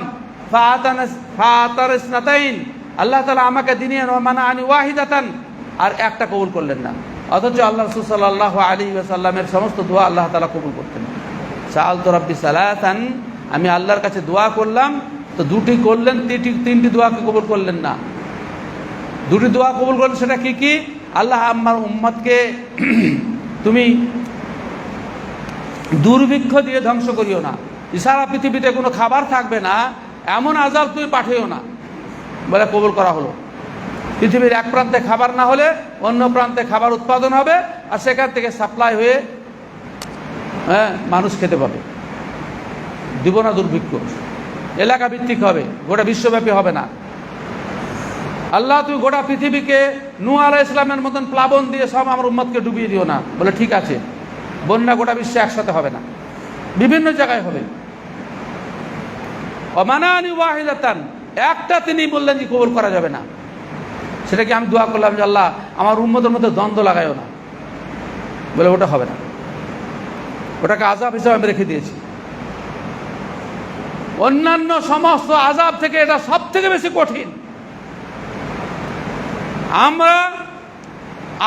ফাআতারিসনাতাইন, আল্লাহ তাআলা আমাকে দিলেন, ওয়া মানাআনি ওয়াহিদাতান, আর একটা কবুল করলেন না। অথচ আল্লাহ রাসূল সাল্লাল্লাহু আলাইহি ওয়াসাল্লামের সমস্ত দোয়া আল্লাহ তাআলা কবুল করতেন। সাআলতু রাব্বি সালাসান, আমি আল্লাহর কাছে দোয়া করলাম, তো 2টি করলেন, 3টি দোয়াকে কবুল করলেন না। 2টি দোয়া কবুল করলেন, সেটা কি কি? আল্লাহ আমার উম্মতকে তুমি দুর্ভিক্ষ দিয়ে ধ্বংস করিও না, সারা পৃথিবীতে কোনো খাবার থাকবে না, এমন আযাব তুমি পাঠিও না, বলে কবুল করা হলো। পৃথিবীর এক প্রান্তে খাবার না হলে অন্য প্রান্তে খাবার উৎপাদন হবে, আর সেখান থেকে সাপ্লাই হয়ে মানুষ খেতে পাবে। দিব না দুর্ভিক্ষ, এলাকা ভিত্তিক হবে, গোটা বিশ্বব্যাপী হবে না। আল্লাহ তুমি গোটা পৃথিবীকে নূহ আলাইহিস সালামের মতন প্লাবন দিয়ে সব আমার উম্মতকে ডুবিয়ে দিও না, বলে ঠিক আছে। বন্যা গোটা বিশ্বে একসাথে হবে না, বিভিন্ন জায়গায় হবে। ওয়া মানাআনি ওয়াহিদাতান, একটা তিনি বললেন যে কবুল করা যাবে না। সেটা কি আমি দোয়া করলাম যে আল্লাহ আমার উম্মতের মধ্যে দ্বন্দ্ব লাগায়ও না, বলে ওটা হবে না, ওটাকে আযাব হিসাবে আমি রেখে দিয়েছি। অন্যান্য সমস্ত আযাব থেকে এটা সব থেকে বেশি কঠিন। আমরা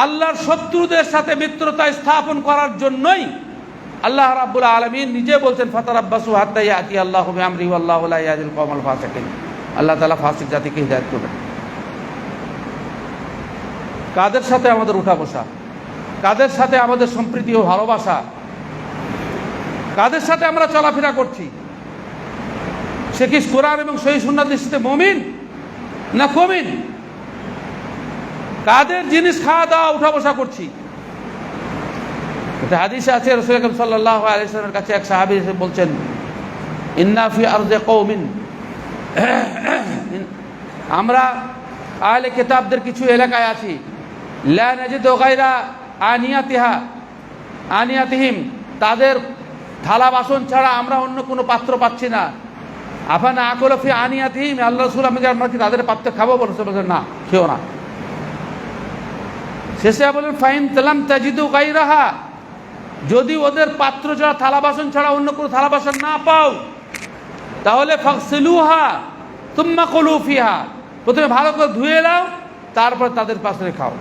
আল্লাহর শত্রুদের সাথে মিত্রতা স্থাপন করার জন্যই আল্লাহ রাব্বুল আলামিন নিজে বলছেন ফাতারাব্বাসু হাত্তা ইয়াতি আল্লাহু বিআমরিহি ওয়াল্লাহু লা ইয়াহদিল কওমাল ফাসিকিন। আল্লাহ তাআলা ফাসিক জাতিকে হিদায়াত করবেন। কাদের সাথে আমাদের উঠা বসা, কাদের সাথে আমাদের সম্প্রীতি ও ভালোবাসা, কাদের সাথে আমরা চলাফেরা করছি, সে কি কোরআন এবং সহিহ সুন্নাহর দৃষ্টিতে মুমিন না কমিন? কাদের জিনিস খাওয়া দাওয়া উঠা বসা করছি? এটা হাদিসে আছে, রাসূল আকরাম সাল্লাল্লাহু আলাইহি ওয়াসাল্লামের কাছে এক সাহাবী এসে বলছেন, ইন্না ফি আরদি কওমিন, আমরা আহলে কিতাবদের কিছু এলাকায় আছি, লা নাজিদু গায়রা আনিয়াতিহিম, তাদের থালা বাসন ছাড়া আমরা অন্য কোনো পাত্র পাচ্ছি না। আফানা আকুলু ফি আনিয়াতিহিম, আল্লাহ রাসূল আমরা কি তাদের পাত্র খাবো? বলছেন না, খেও না। শেষে বলেন ফাইন তালাম তাজিদু গায়রাহা, যদি ওদের পাত্র ছাড়া থালা বাসন ছাড়া অন্য কোনো থালা বাসন না পাও, তাহলে ফাগসিলুহা তুম্মা কুলু ফিহা, প্রথমে ভালো করে ধুয়ে নাও, তারপর তাদের পাশে খাও।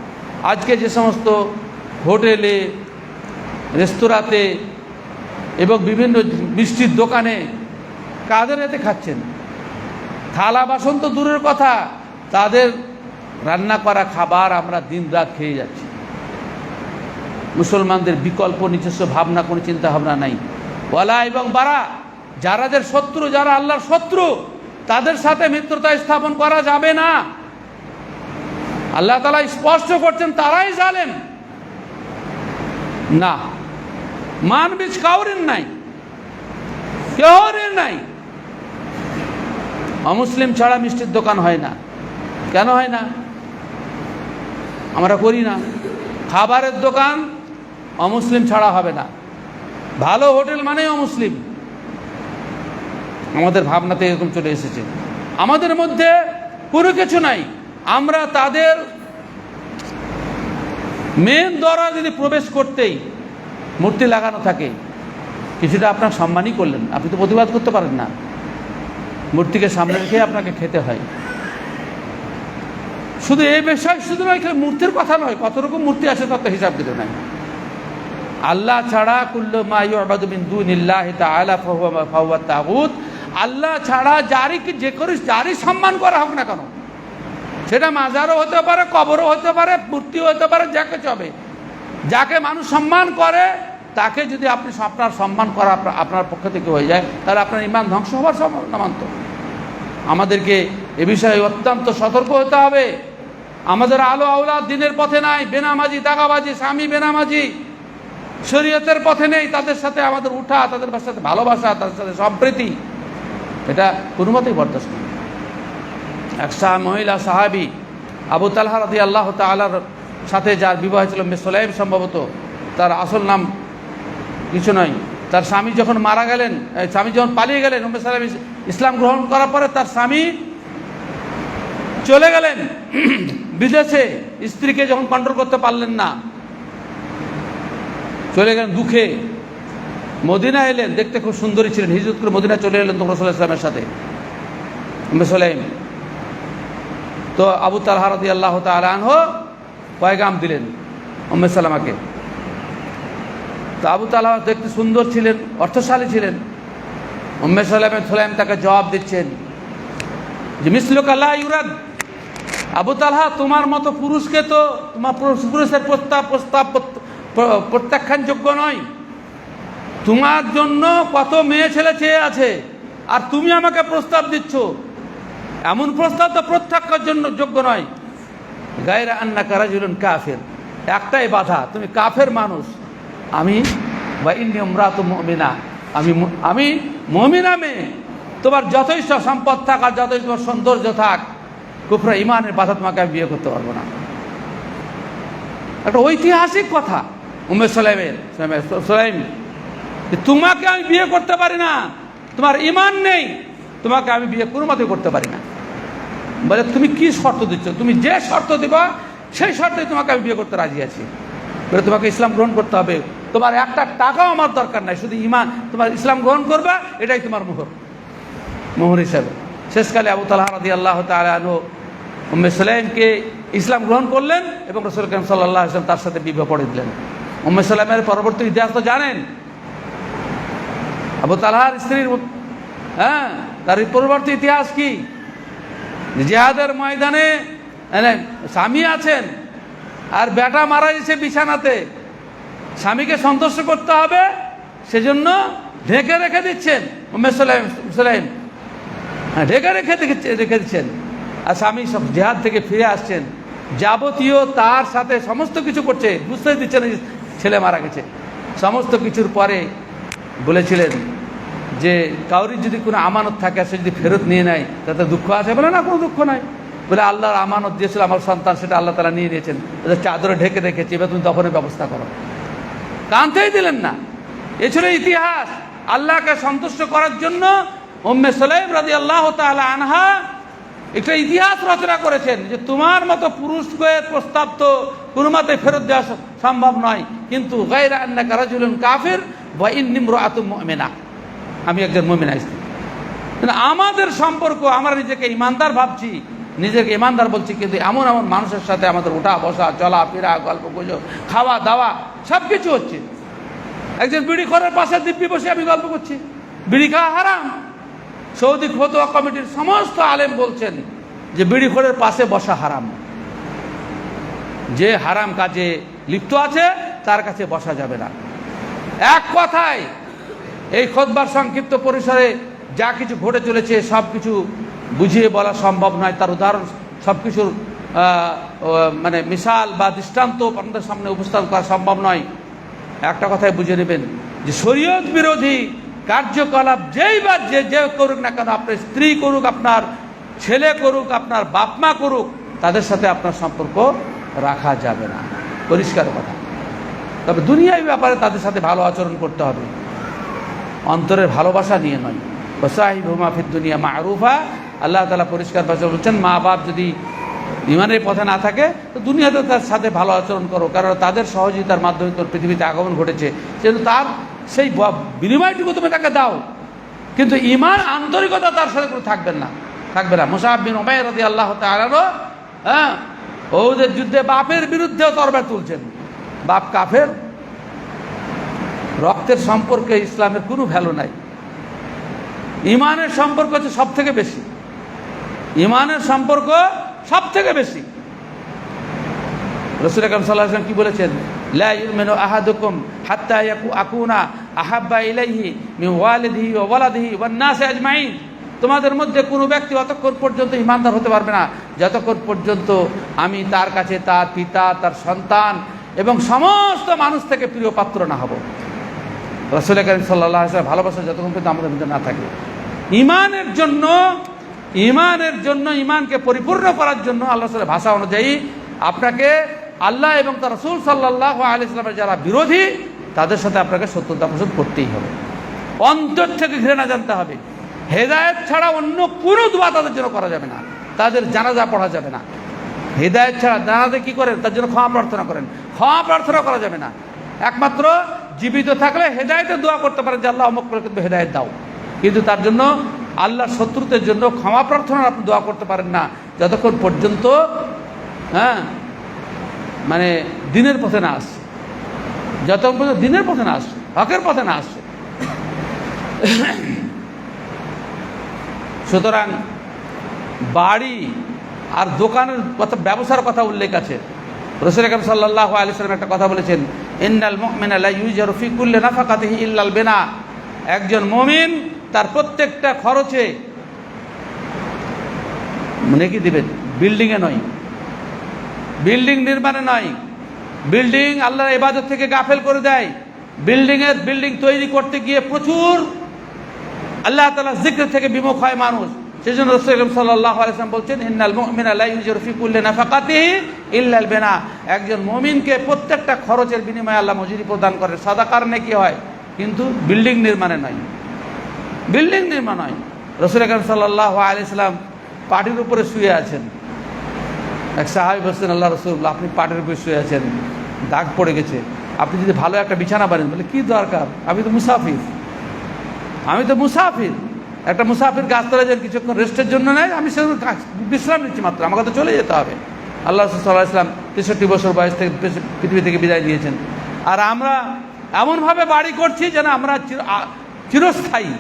আজকে যে সমস্ত হোটেলে, রেস্তোরাঁতে এবং বিভিন্ন মিষ্টির দোকানে কাদের এতে খাচ্ছেন, থালা বাসন তো দূরের কথা, তাদের রান্না করা খাবার আমরা দিন রাত খেয়ে যাচ্ছি। মুসলমানদের বিকল্প নিজস্ব ভাবনা, কোনো চিন্তা ভাবনা নাই। ওয়ালা এবং বারা, যারাদের শত্রু, যারা আল্লাহর শত্রু, তাদের সাথে মিত্রতা স্থাপন করা যাবে না। আল্লাহ তাআলা স্পষ্ট করছেন তারাই জালেম। না, মানবীজ কাউরের নাই, কেউরের নাই। অমুসলিম ছাড়া মিষ্টির দোকান হয় না। কেন হয় না? আমরা করি না। খাবারের দোকান অমুসলিম ছাড়া হবে না। ভালো হোটেল মানেই অমুসলিম। আমাদের ভাবনাতে এরকম চলে এসেছে। আমাদের মধ্যে কোনো কিছু নাই। আমরা তাদের মেন দরজা যদি প্রবেশ করতেই মূর্তি লাগানো থাকে, কিছুটা আপনার সম্মানই করলেন, আপনি তো প্রতিবাদ করতে পারেন না। মূর্তিকে সামনে রেখে আপনাকে খেতে হয়। শুধু এই বিষয় শুধু নয়, মূর্তির কথা নয়, কত রকম মূর্তি আছে তার তো হিসাব দিতে নাই। আল্লাহ ছাড়া কুল্লু মা ইউবাদু মিন দুনিল্লাহি তাআলা ফাহুয়া তাগুত, আল্লাহ ছাড়া যারই সম্মান করা হোক না কেন, সেটা মাজারও হতে পারে, কবরও হতে পারে, মূর্তিও হতে পারে, যা কিছু হবে, যাকে মানুষ সম্মান করে তাকে যদি আপনি আপনার সম্মান করা আপনার পক্ষ থেকে হয়ে যায়, তাহলে আপনার ঈমান ধ্বংস হওয়ার সম্ভাবনা। আমাদেরকে এ বিষয়ে অত্যন্ত সতর্ক হতে হবে। আমাদের আলো আওলাদ দিনের পথে নাই, বেনামাজি, দাগাবাজি, স্বামী বেনামাজি, শরীয়তের পথে নেই, তাদের সাথে আমাদের উঠা, তাদের সাথে ভালোবাসা, তাদের সাথে সম্প্রীতি, এটা কোনো মতেই বরদাস্ত নয়। এক মহিলা সাহাবী আবু তালহা রাদিয়াল্লাহু তাআলার সাথে যার বিবাহ ছিল, উম্মে সুলাইম সম্ভবত তার আসল নাম, কিছু নয়। তার স্বামী যখন মারা গেলেন, স্বামী যখন পালিয়ে গেলেন, উম্মে সুলাইম ইসলাম গ্রহণ করার পরে তার স্বামী চলে গেলেন বিদেশে। স্ত্রীকে যখন কন্ট্রোল করতে পারলেন না, চলে গেলেন দুঃখে। মদিনা এলেন, দেখতে খুব সুন্দরী ছিলেন, হিজরত করে মদিনা চলে এলেন রাসূলুল্লাহ সাল্লাল্লাহু আলাইহি ওয়াসাল্লামের সাথে উম্মে সুলাইম। তো আবু তালহা রাদিয়াল্লাহু তাআলা আনহু পয়গাম দিলেন উম্মে সালামাকে। তো আবু তালহা দেখতে সুন্দর ছিলেন, অর্থশালী ছিলেন। উম্মে সুলাইম তাকে জবাব দিচ্ছেন যে মিসলুকা লা ইউরাদ, আবু তালহা তোমার মতো পুরুষকে তো, তোমার পুরুষের প্রস্তাব প্রত্যাখ্যানযোগ্য নয়। তোমার জন্য কত মেয়ে ছেলে চেয়ে আছে, আর তুমি আমাকে প্রস্তাব দিচ্ছ, এমন প্রস্তাব তো প্রত্যাখ্যার জন্য যোগ্য নয়। গায়রা আন্নাকা রাজুলুন কাফির, একটাই বাধা, তুমি কাফের মানুষ। আমি বা ইন্নী ইমরাতু মুমিনা, আমি মুমিনা মেয়ে। তোমার যতই সম্পদ থাক আর যতই তোমার সৌন্দর্য থাক, কুফর ইমানের বাধা তোমাকে আমি বিয়ে করতে পারবো না। একটা ঐতিহাসিক কথা উম্মে সুলাইম, তোমাকে আমি বিয়ে করতে পারি না, তোমার ইমান নেই, তোমাকে আমি বিয়ে কোনো মতে করতে পারি না। বলে তুমি কি শর্ত দিচ্ছ? তুমি যে শর্ত দিবা সেই শর্তে তোমাকে আমি বিয়ে করতে রাজি আছি। বলে তোমাকে ইসলাম গ্রহণ করতে হবে, তোমার একটা টাকাও আমার দরকার নাই, শুধু ইমান, তোমার ইসলাম গ্রহণ করবা, এটাই তোমার মোহর হিসাবে। শেষকালে আবু তালহা রাদিয়াল্লাহু তাআলা আনহু উম্মে সুলাইমকে ইসলাম গ্রহণ করলেন এবং রাসূল কারীম সাল্লাল্লাহু আলাইহি ওয়াসাল্লাম তার সাথে বিবাহ পড়ে দিলেন। উম্মে সুলাইমের পরবর্তী ইতিহাস তো জানেন, আবু তালহার স্ত্রীর তার পরবর্তী ইতিহাস কি? জিহাদের ময়দানে স্বামী আছেন আর বেটা মারা গেছে বিছানাতে, স্বামীকে সন্তুষ্ট করতে হবে সেজন্য ঢেকে রেখে দিচ্ছেন উম্মে সুলাইম, ঢেকে রেখে দিচ্ছেন। আর স্বামী সব জিহাদ থেকে ফিরে আসছেন, যাবতীয় তার সাথে সমস্ত কিছু করছে, বুঝতে দিচ্ছেন ছেলে মারা গেছে। সমস্ত কিছুর পরে বলেছিলেন যে কাউরির যদি কোনো আমানত থাকে সে যদি ফেরত নিয়ে নেয় তাতে দুঃখ আছে? বলে না, কোনো দুঃখ নাই। বলে আল্লাহর আমানত দিয়েছিল আমার সন্তান, সেটা আল্লাহ তাআলা নিয়ে নিয়েছেন, চাদরে ঢেকে রেখেছি, এবার তুমি দফনের ব্যবস্থা করো। কানতেই দিলেন না। এ ছিল ইতিহাস। আল্লাহকে সন্তুষ্ট করার জন্য উম্মে সুলাইম রাদিয়াল্লাহু তাআলা আনহা একটা ইতিহাস রচনা করেছেন যে তোমার মতো পুরুষকে প্রস্তাব তো কোনো মতে ফেরত দেওয়া সম্ভব নয়, কিন্তু গায়রা আন্নাকা রাজুলুন কাফির ওয়া ইন্নী ইমরাআতুম মুমিনা, আমি একজন মুমিনা স্ত্রী। আমাদের সম্পর্ক, আমরা নিজেকে ইমানদার ভাবছি, নিজেকে ইমানদার বলছি, কিন্তু এমন এমন মানুষের সাথে আমাদের ওঠা বসা, চলা ফেরা, গল্প গুজব, খাওয়া দাওয়া সব কিছু হচ্ছে। একজন বিড়ি খোরের পাশে দিব্যি বসে আমি গল্প করছি, বিড়ি খাওয়া হারাম। সৌদি ফতোয়া কমিটির সমস্ত আলেম বলছেন যে বিড়ি খোরের পাশে বসা হারাম, যে হারাম কাজে লিপ্ত আছে তার কাছে বসা যাবে না। এক কথায় এই খুতবার সংক্ষিপ্ত পরিসরে যা কিছু ঘটে চলেছে সব কিছু বুঝিয়ে বলা সম্ভব নয়, তার উদাহরণ সব কিছুর মানে মিসাল বা দৃষ্টান্ত আপনাদের সামনে উপস্থাপন করা সম্ভব নয়। একটা কথাই বুঝে নেবেন যে শরীয়ত বিরোধী কার্যকলাপ যেই বা যে করুক না কেন, আপনার স্ত্রী করুক, আপনার ছেলে করুক, আপনার বাপ মা করুক, তাদের সাথে আপনার সম্পর্ক রাখা যাবে না, পরিষ্কার কথা। তবে দুনিয়ার ব্যাপারে তাদের সাথে ভালো আচরণ করতে হবে, অন্তরের ভালোবাসা নিয়ে নয়। ওয়াসাহিবহুমা ফিদ দুনিয়া মা'রুফা, আল্লাহ তাআলা পরিষ্কার ভাষায় বলছেন মা বাপ যদি ইমানের পথে না থাকে তো দুনিয়াতে তার সাথে ভালো আচরণ করো, কারণ তাদের সহযোগিতার মাধ্যমে তোর পৃথিবীতে আগমন ঘটেছে, সেজন্য তার সেই বিনিময়টুকু তুমি তাকে দাও, কিন্তু ঈমান আন্তরিকতা তার সাথে কোনো থাকবে না। মুসআব বিন উমাইর রাদিয়াল্লাহু তাআলা ওদের যুদ্ধে বাপের বিরুদ্ধেও তরবারি তুলছেন, বাপ কাফের, রক্তের সম্পর্কে ইসলামের কোনো ভ্যালু নাই। ঈমানের সম্পর্ক হচ্ছে সব থেকে বেশি, ঈমানের সম্পর্ক সব থেকে বেশি। রাসূল আকরাম সাল্লাল্লাহু আলাইহি ওয়াসাল্লাম কি বলেছেন? লা ইউমিনু আহাদুকুম হাত্তা আকুনা আহাব্বা ইলাইহি মিন ওয়ালিদিহি ওয়া ওয়ালাদিহি ওয়ান নাস আজমাইন। তোমাদের মধ্যে কোনো ব্যক্তি অতক্ষণ পর্যন্ত ঈমানদার হতে পারবে না যতক্ষণ পর্যন্ত আমি তার কাছে তার পিতা, তার সন্তান এবং সমস্ত মানুষ থেকে প্রিয় পাত্র না হব। রাসূল কারীম সাল্লাল্লাহু আলাইহি ওয়াসাল্লাম ভালোবাসা যতক্ষণ পর্যন্ত আমাদের মধ্যে না থাকে, ঈমানের জন্য ঈমানকে পরিপূর্ণ করার জন্য আল্লাহ রাসূলের ভাষা অনুযায়ী আপনাকে আল্লাহ এবং তার রাসূল সাল্লাল্লাহু আলাইহি ওয়াসাল্লামের যারা বিরোধী তাদের সাথে আপনাকে শত্রুতা পোষণ করতেই হবে, অন্তর থেকে ঘৃণা জানতে হবে। হেদায়েত ছাড়া অন্য কোনো দোয়া তাদের জন্য করা যাবে না, তাদের জানাজা পড়া যাবে না। হেদায়েত ছাড়া জানাজা কি করেন? তার জন্য ক্ষমা প্রার্থনা করেন, ক্ষমা প্রার্থনা করা যাবে না। একমাত্র জীবিত থাকলে হেদায়েতের দোয়া করতে পারেন যে আল্লাহ অমুক করে কিন্তু হেদায়েত দাও, কিন্তু তার জন্য আল্লাহর শত্রুদের জন্য ক্ষমা প্রার্থনার আপনি দোয়া করতে পারেন না যতক্ষণ পর্যন্ত মানে দিনের পথে না আসছে, যতক্ষণ পর্যন্ত দিনের পথে না আসছে, হকের পথে না আসছে। সুতরাং বাড়ি আর দোকানের কথা, ব্যবসার কথা উল্লেখ আছে। রাসূল আকরাম সাল্লাল্লাহু আলাইহি ওয়াসাল্লাম একটা কথা বলেছেন, ইন্নাল মুমিনা লা ইউজারু ফি কুল্লি নাফাকাতিহি ইল্লাল বিনা। একজন মুমিন তার প্রত্যেকটা খরচে নেকি দিবেন, বিল্ডিংয়ে নয়, বিল্ডিং নির্মাণে নয়। বিল্ডিং আল্লাহর ইবাদত থেকে গাফেল করে দেয়। বিল্ডিং তৈরি করতে গিয়ে প্রচুর আল্লাহ তাআলার জিকির থেকে বিমুখ হয় মানুষ। সেজন্য রাসূল সাল্লাল্লাহু আলাইহি ওয়াসাল্লাম বলছেন, ইন্নাল মুমিনা লা ইউজারু ফি কুল্লি নাফাকাতিহি ইল্লাল বিনা। একজন মুমিনকে প্রত্যেকটা খরচের বিনিময়ে আল্লাহ মজুরি প্রদান করে, সাদাকার নেকি হয়, কিন্তু বিল্ডিং নির্মাণে নয়, বিল্ডিং নির্মাণ হয়। রাসূল আকরাম সাল্লাল্লাহু আলাইহি ওয়াসাল্লাম পাটির উপরে শুয়ে আছেন। এক সাহাবী বলছেন, আল্লাহ রাসূলুল্লাহ, আপনি পাটির উপরে শুয়ে আছেন, দাগ পড়ে গেছে, আপনি যদি ভালো একটা বিছানা বানেন। বলে, কি দরকার, আমি তো মুসাফির। একটা মুসাফির গাছতলায় যান, কিছুক্ষণ রেস্টের জন্য নেয়, আমি সেরকম বিশ্রাম নিচ্ছি মাত্র, আমাকে তো চলে যেতে হবে। আল্লাহ রাসূল সাল্লাল্লাহু আলাইহি ওয়াসাল্লাম 63 বছর বয়স থেকে পৃথিবী থেকে বিদায় নিয়েছেন। আর আমরা এমনভাবে বাড়ি করছি যেন আমরা চিরস্থায়ী।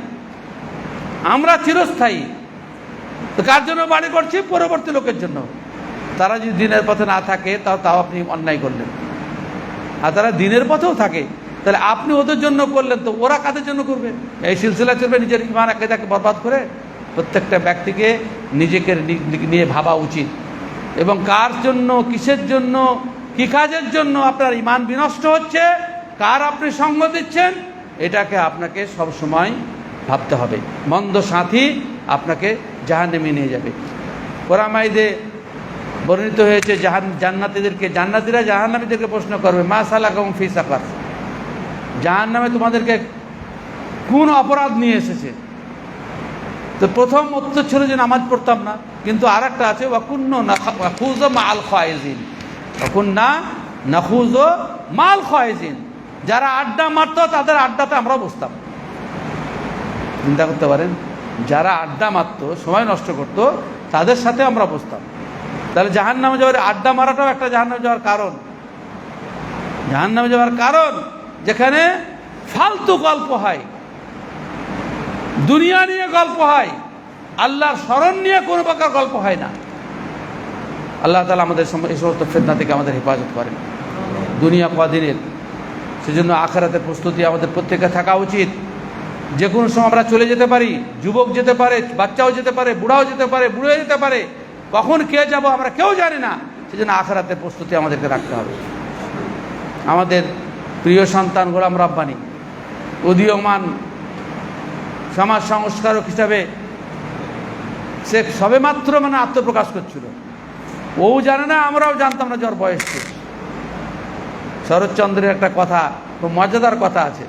তো কার জন্য বাড়ি করছি? পরবর্তী লোকের জন্য। তারা যদি দিনের পথে না থাকে তাও আপনি অন্যায় করলেন। আর তারা দিনের পথেও থাকে, তাহলে আপনি ওদের জন্য করলেন, তো ওরা কাদের জন্য করবে? এই সিলসিলা চলবে। নিজের ঈমান আকীদাকে বরবাদ করে প্রত্যেকটা ব্যক্তিকে নিজেকে নিয়ে ভাবা উচিত, এবং কার জন্য, কিসের জন্য, কি কাজের জন্য আপনার ঈমান বিনষ্ট হচ্ছে, কার আপনি সঙ্গ দিচ্ছেন, এটাকে আপনাকে সব সময় ভাবতে হবে। মন্দ সাথী আপনাকে জাহান্নামে নিয়ে যাবে। কোরআন মাজিদে বর্ণিত হয়েছে, জান্নাতীরা জাহান্নামীদেরকে প্রশ্ন করবে, মা সালাকুম ফি সাকার, জাহান্নামে তোমাদেরকে কোন অপরাধ নিয়ে এসেছে? তো প্রথম উত্তর ছিল যে নামাজ পড়তাম না, কিন্তু আর একটা আছে, ওয়াকুন্না নাখুযু মাআল খায়জিন, ওয়াকুন্না নাখুযু মাআল খায়জিন, যারা আড্ডা মারতো তাদের আড্ডাতে আমরা বসতাম। চিন্তা করতে পারেন, যারা আড্ডা মারতো, সময় নষ্ট করতো, তাদের সাথে আমরা বসতাম। তাহলে জাহান্নামে যাওয়ার, আড্ডা মারাটাও একটা জাহান্নামে যাওয়ার কারণ। জাহান্নামে যাওয়ার কারণ যেখানে ফালতু গল্প হয়, দুনিয়া নিয়ে গল্প হয়, আল্লাহর স্মরণ নিয়ে কোনো প্রকার গল্প হয় না। আল্লাহ তাআলা আমাদের এই সমস্ত ফিতনা থেকে আমাদের হেফাজত করেন। দুনিয়া কদিনের, সেজন্য আখিরাতের প্রস্তুতি আমাদের প্রত্যেকে থাকা উচিত। যে কোনো সময় আমরা চলে যেতে পারি, যুবক যেতে পারে, বাচ্চাও যেতে পারে, বুড়াও যেতে পারে, বুড়ো যেতে পারে, কখন কে যাব আমরা কেউ জানি না। সেজন্য আখিরাতের প্রস্তুতি আমাদেরকে রাখতে হবে। আমাদের প্রিয় সন্তান গোলাম রাব্বানী উদীয়মান সমাজ সংস্কারক হিসাবে সে সবেমাত্র আত্মপ্রকাশ করছিল। ও জানে না, আমরাও জানতাম না, জ্বর বয়স শেষ। শরৎচন্দ্রের একটা কথা, খুব মজাদার কথা আছে।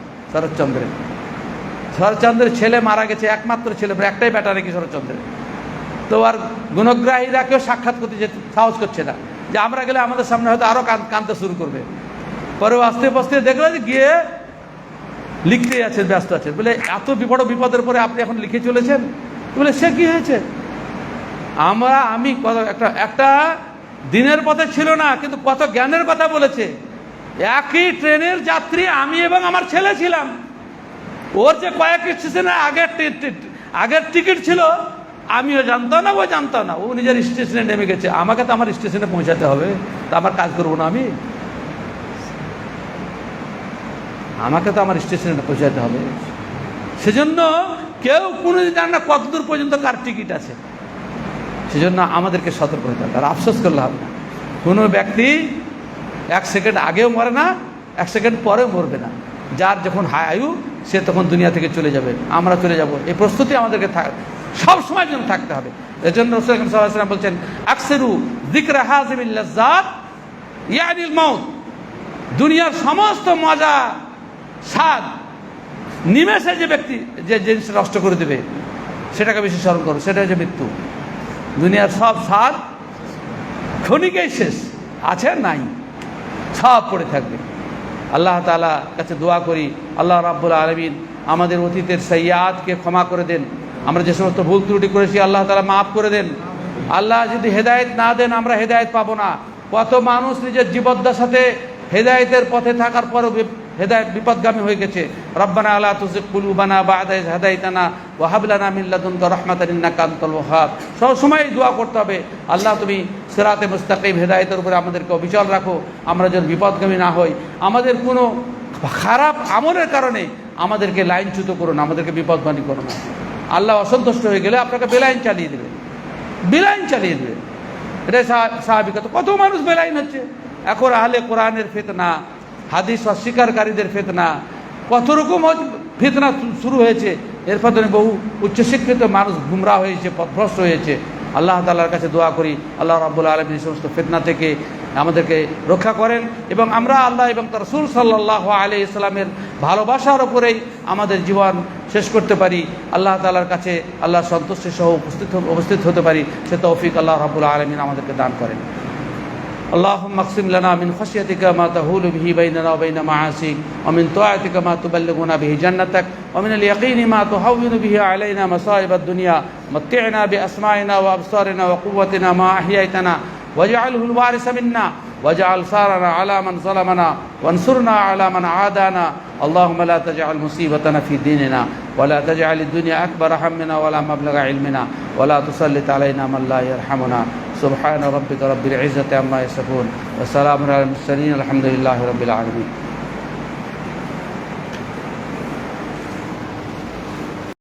শরৎচন্দ্রের ছেলে মারা গেছে, একমাত্র ছেলে, একটাই বেটা নাকি শরৎচন্দ্রের। তো আর গুণগ্রাহীরা কেউ সাক্ষাৎ করতে সাহস করছে না, যে আমরা গেলে আমাদের সামনে হয়তো আরো কাঁদতে শুরু করবে। পরে আস্তে আস্তে দেখলো যে গিয়ে লিখতেই আছে, ব্যস্ত আছে। বলে, এত বড় বিপদের পরে আপনি এখন লিখে চলেছেন? বলে, সে কি হয়েছে, আমি একটা দিনের পথে ছিল না, কিন্তু কত জ্ঞানের কথা বলেছে। একই ট্রেনের যাত্রী আমি এবং আমার ছেলে ছিলাম। ওর যে কয়েক স্টেশনে আগের টিকিট ছিল, আমিও জানতাম না, ও জানতাম না। ও নিজের স্টেশনে নেমে গেছে, আমাকে তো আমার স্টেশনে পৌঁছাতে হবে, তা আমার কাজ করবো না আমাকে তো আমার স্টেশনে পৌঁছাতে হবে। সেজন্য কেউ কোনোদিন জানে না কতদূর পর্যন্ত কার টিকিট আছে। সেজন্য আমাদেরকে সতর্ক হতে হবে। আর আফসোস করলে হবে না, কোনো ব্যক্তি 1 সেকেন্ড আগেও মরে না, 1 সেকেন্ড পরেও মরবে না। যার যখন আয়ু, সে তখন দুনিয়া থেকে চলে যাবে, আমরা চলে যাব। এই প্রস্তুতি আমাদেরকে সব সময় জন্য থাকতে হবে। এজন্য রাসূল সাল্লাল্লাহু আলাইহি ওয়াসাল্লাম বলছেন, আকসিরু যিকরা হাযিমিল লাজ্জাত ইয়ানিল মাউত, দুনিয়ার সমস্ত মজা স্বাদ নিমেষে যে ব্যক্তি যে জিনিস নষ্ট করে দেবে, সেটাকে বেশি স্মরণ করো, সেটা হচ্ছে মৃত্যু। দুনিয়ার সব স্বাদ ক্ষণিকেই শেষ, আছে নাই, সব পড়ে থাকবে। আল্লাহ তাআলা কাছে দোয়া করি, আল্লাহ রাব্বুল আলামিন আমাদের অতীতের সাইয়্যাতকে ক্ষমা করে দেন। আমরা যে সমস্ত ভুল ত্রুটি করেছি আল্লাহ তাআলা মাফ করে দেন। আল্লাহ যদি হেদায়েত না দেন, আমরা হেদায়েত পাবো না। কত মানুষ নিজের জীবদ্দশাতে হেদায়েতের পথে থাকার পরও হেদায়েত বিপদগামী হয়ে গেছে। রব্বানা লা তুযিগ কুলুবানা বা'দা ইয হাদাইতানা ওয়া হাব লানা মিন লাদুনকা রাহমাতান ইন্নাকা আনতাল ওয়াহ্হাব। সব সময় দোয়া করতে হবে, আল্লাহ তুমি সিরাতে মুস্তাকিম হেদায়েতের উপরে আমাদেরকে অবিচল রাখো, আমরা যেন বিপদগামী না হই। আমাদের কোনো খারাপ আমলের কারণে আমাদেরকে লাইনচ্যুত করো না, আমাদেরকে বিপদগামী করো না। আল্লাহ অসন্তুষ্ট হয়ে গেলে আপনাকে বেলাইন চালিয়ে দেবে। এটাই স্বাভাবিক। কত মানুষ বেলাইন হচ্ছে এখন। আহলে কোরআনের ফিতনা, হাদিস অস্বীকারীদের ফিতনা, কত রকম ফিতনা শুরু হয়েছে। এর ফলে বহু উচ্চশিক্ষিত মানুষ গুমরাহ হয়েছে, পথভ্রষ্ট হয়েছে। আল্লাহ তাআলার কাছে দোয়া করি, আল্লাহ রাব্বুল আলামিন সমস্ত ফিতনা থেকে আমাদেরকে রক্ষা করেন এবং আমরা আল্লাহ এবং তার রাসূল সাল্লাল্লাহু আলাইহি ইসলামের ভালোবাসার উপরেই আমাদের জীবন শেষ করতে পারি, আল্লাহ তাআলার কাছে আল্লাহর সন্তুষ্টি সহ উপস্থিত হতে পারি, সে তৌফিক আল্লাহ রাব্বুল আলামিন আমাদেরকে দান করেন। اللهم اقسم لنا من خشيتك ما تهول به بيننا وبين معاصيك ومن طاعتك ما تبلغنا به جنتك ومن اليقين ما تهون به علينا مصائب الدنيا متعنا بأسماعنا وأبصارنا وقوتنا ما أحييتنا واجعله الوارث منا واجعل ثارنا على من ظلمنا وانصرنا على من عادانا اللهم لا تجعل مصيبتنا في ديننا ولا تجعل الدنيا أكبر همنا ولا مبلغ علمنا ولا تسلط علينا من لا يرحمنا سبحان ربك رب العزة عما يصفون وسلام على المرسلين الحمد لله رب العالمين